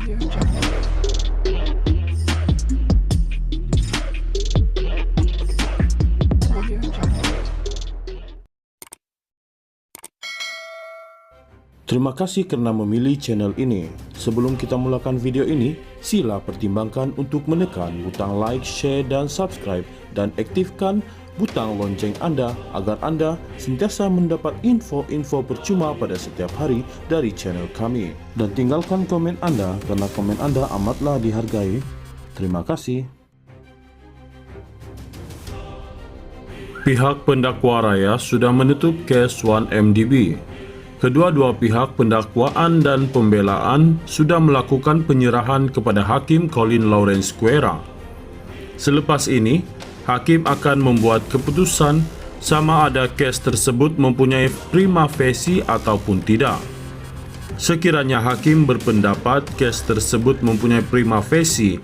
Terima kasih kerana memilih channel ini. Sebelum kita mulakan video ini, sila pertimbangkan untuk menekan butang like, share dan subscribe dan aktifkan butang lonceng anda agar anda sentiasa mendapat info-info percuma pada setiap hari dari channel kami. Dan tinggalkan komen anda kerana komen anda amatlah dihargai. Terima kasih. Pihak pendakwa raya sudah menutup kes 1MDB. Kedua-dua pihak pendakwaan dan pembelaan sudah melakukan penyerahan kepada Hakim Colin Lawrence Guerra. Selepas ini, Hakim akan membuat keputusan sama ada kes tersebut mempunyai prima facie ataupun tidak. Sekiranya Hakim berpendapat kes tersebut mempunyai prima facie,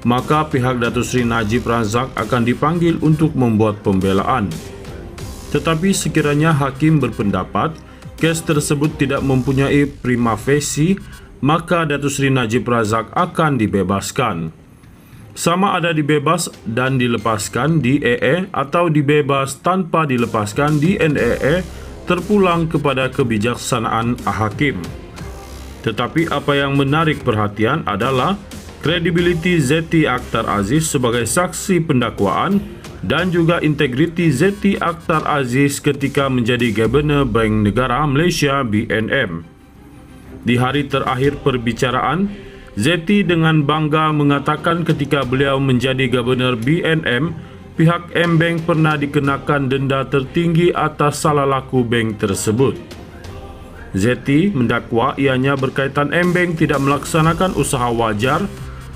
maka pihak Datuk Seri Najib Razak akan dipanggil untuk membuat pembelaan. Tetapi sekiranya Hakim berpendapat kes tersebut tidak mempunyai prima facie, maka Datuk Seri Najib Razak akan dibebaskan. Sama ada dibebas dan dilepaskan di AA atau dibebas tanpa dilepaskan di NAA terpulang kepada kebijaksanaan Hakim. Tetapi apa yang menarik perhatian adalah kredibiliti Zeti Akhtar Aziz sebagai saksi pendakwaan dan juga integriti Zeti Akhtar Aziz ketika menjadi Gubernur Bank Negara Malaysia BNM. Di hari terakhir perbicaraan, Zeti dengan bangga mengatakan ketika beliau menjadi Gubernur BNM, pihak M-Bank pernah dikenakan denda tertinggi atas salah laku bank tersebut. Zeti mendakwa ianya berkaitan M-Bank tidak melaksanakan usaha wajar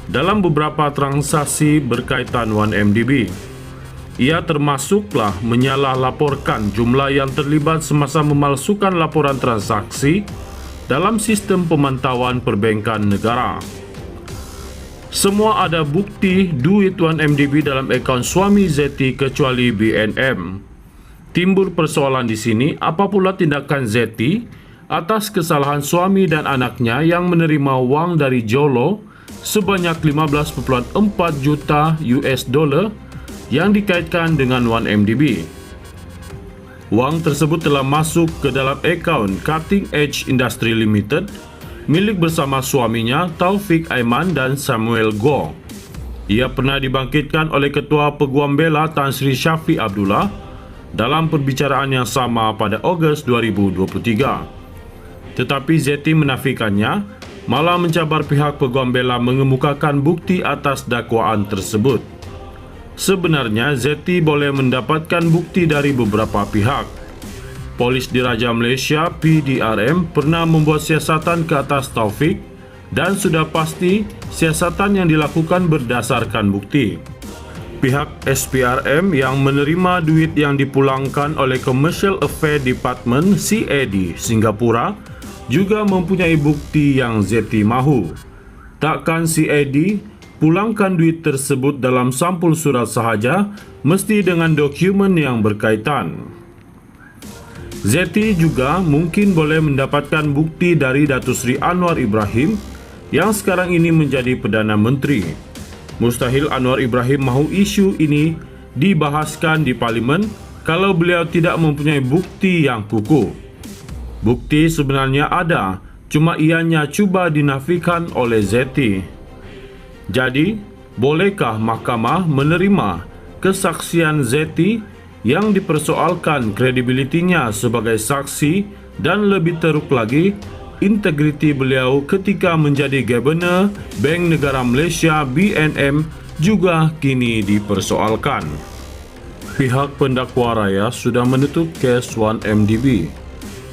dalam beberapa transaksi berkaitan 1MDB. Ia termasuklah menyalah laporkan jumlah yang terlibat semasa memalsukan laporan transaksi dalam sistem pemantauan perbankan negara. Semua ada bukti duit 1MDB dalam akaun suami Zeti kecuali BNM. Timbul persoalan di sini, apa pula tindakan Zeti atas kesalahan suami dan anaknya yang menerima wang dari Jolo sebanyak 15.4 juta US dollar yang dikaitkan dengan 1MDB. Wang tersebut telah masuk ke dalam akaun Cutting Edge Industry Limited milik bersama suaminya Taufik Aiman dan Samuel Goh. Ia pernah dibangkitkan oleh Ketua Peguam Bela Tan Sri Syafiq Abdullah dalam perbicaraan yang sama pada Ogos 2023. Tetapi Zeti menafikannya, malah mencabar pihak Peguam Bela mengemukakan bukti atas dakwaan tersebut. Sebenarnya, Zeti boleh mendapatkan bukti dari beberapa pihak. Polis Diraja Malaysia PDRM pernah membuat siasatan ke atas Taufik dan sudah pasti siasatan yang dilakukan berdasarkan bukti. Pihak SPRM yang menerima duit yang dipulangkan oleh Commercial Affairs Department CAD Singapura juga mempunyai bukti yang Zeti mahu. Takkan CAD pulangkan duit tersebut dalam sampul surat sahaja, mesti dengan dokumen yang berkaitan. Zeti juga mungkin boleh mendapatkan bukti dari Datuk Seri Anwar Ibrahim yang sekarang ini menjadi Perdana Menteri. Mustahil Anwar Ibrahim mahu isu ini dibahaskan di Parlimen kalau beliau tidak mempunyai bukti yang kukuh. Bukti sebenarnya ada, cuma ianya cuba dinafikan oleh Zeti. Jadi, bolehkah mahkamah menerima kesaksian Zeti yang dipersoalkan kredibilitinya sebagai saksi dan lebih teruk lagi, integriti beliau ketika menjadi Gubernur Bank Negara Malaysia BNM juga kini dipersoalkan. Pihak pendakwa raya sudah menutup kes 1MDB.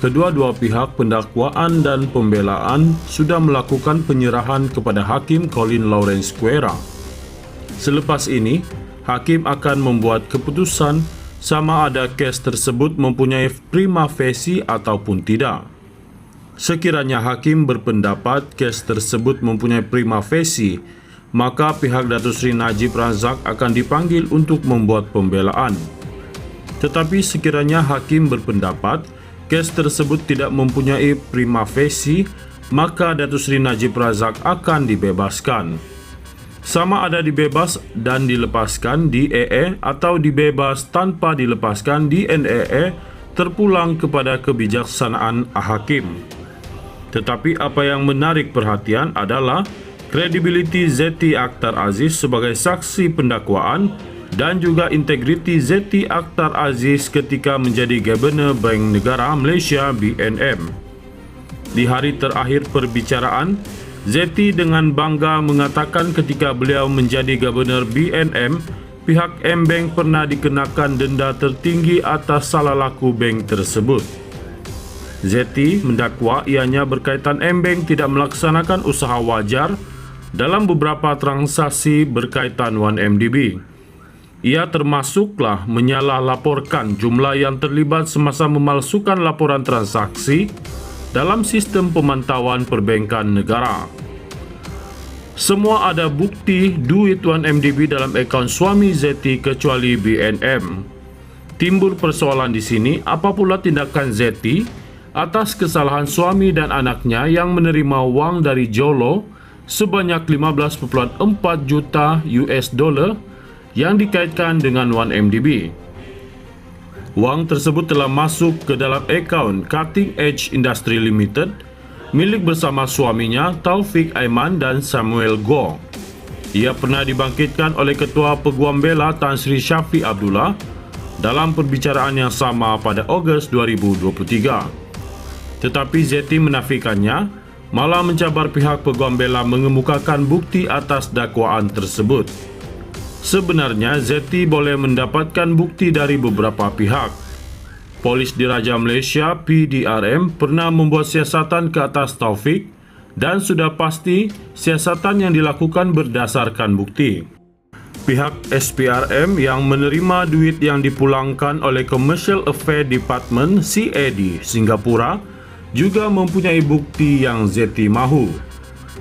Kedua-dua pihak pendakwaan dan pembelaan sudah melakukan penyerahan kepada Hakim Colin Lawrence Guerra. Selepas ini, Hakim akan membuat keputusan sama ada kes tersebut mempunyai prima facie ataupun tidak. Sekiranya Hakim berpendapat kes tersebut mempunyai prima facie, maka pihak Datuk Seri Najib Razak akan dipanggil untuk membuat pembelaan. Tetapi sekiranya Hakim berpendapat kes tersebut tidak mempunyai prima facie, maka Datuk Seri Najib Razak akan dibebaskan. Sama ada dibebas dan dilepaskan di AA atau dibebas tanpa dilepaskan di NAA terpulang kepada kebijaksanaan hakim. Tetapi apa yang menarik perhatian adalah kredibiliti Zeti Akhtar Aziz sebagai saksi pendakwaan dan juga integriti Zeti Akhtar Aziz ketika menjadi Gubernur Bank Negara Malaysia BNM. Di hari terakhir perbicaraan, Zeti dengan bangga mengatakan ketika beliau menjadi Gubernur BNM, pihak M-Bank pernah dikenakan denda tertinggi atas salah laku bank tersebut. Zeti mendakwa ianya berkaitan M-Bank tidak melaksanakan usaha wajar dalam beberapa transaksi berkaitan 1MDB. Ia termasuklah menyalah laporkan jumlah yang terlibat semasa memalsukan laporan transaksi dalam sistem pemantauan perbankan negara. Semua ada bukti duit 1MDB dalam akaun suami Zeti kecuali BNM. Timbul persoalan di sini, apa pula tindakan Zeti atas kesalahan suami dan anaknya yang menerima wang dari Jolo sebanyak 15.4 juta US dollar yang dikaitkan dengan 1MDB. Wang tersebut telah masuk ke dalam akaun Cutting Edge Industry Limited milik bersama suaminya Taufik Aiman dan Samuel Goh. Ia pernah dibangkitkan oleh Ketua Peguam Bela Tan Sri Syafiq Abdullah dalam perbicaraan yang sama pada Ogos 2023. Tetapi Zeti menafikannya, malah mencabar pihak Peguam Bela mengemukakan bukti atas dakwaan tersebut. Sebenarnya Zeti boleh mendapatkan bukti dari beberapa pihak. Polis Diraja Malaysia PDRM pernah membuat siasatan ke atas Taufik dan sudah pasti siasatan yang dilakukan berdasarkan bukti. Pihak SPRM yang menerima duit yang dipulangkan oleh Commercial Affairs Department CAD Singapura juga mempunyai bukti yang Zeti mahu.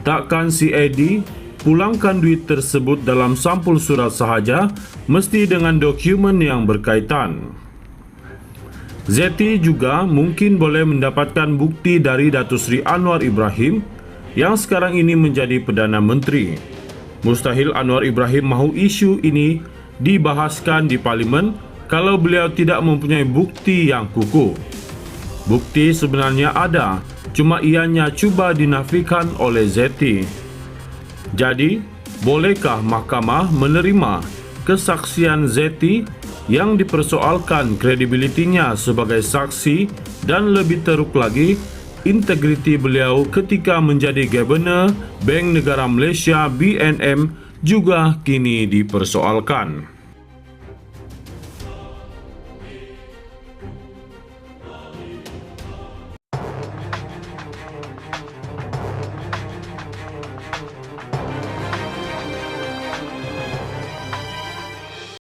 Takkan CAD pulangkan duit tersebut dalam sampul surat sahaja, mesti dengan dokumen yang berkaitan. Zeti juga mungkin boleh mendapatkan bukti dari Datuk Seri Anwar Ibrahim yang sekarang ini menjadi Perdana Menteri. Mustahil Anwar Ibrahim mahu isu ini dibahaskan di Parlimen kalau beliau tidak mempunyai bukti yang kukuh. Bukti sebenarnya ada, cuma ianya cuba dinafikan oleh Zeti. Jadi, bolehkah mahkamah menerima kesaksian Zeti yang dipersoalkan kredibilitinya sebagai saksi dan lebih teruk lagi, integriti beliau ketika menjadi Gubernur Bank Negara Malaysia BNM juga kini dipersoalkan.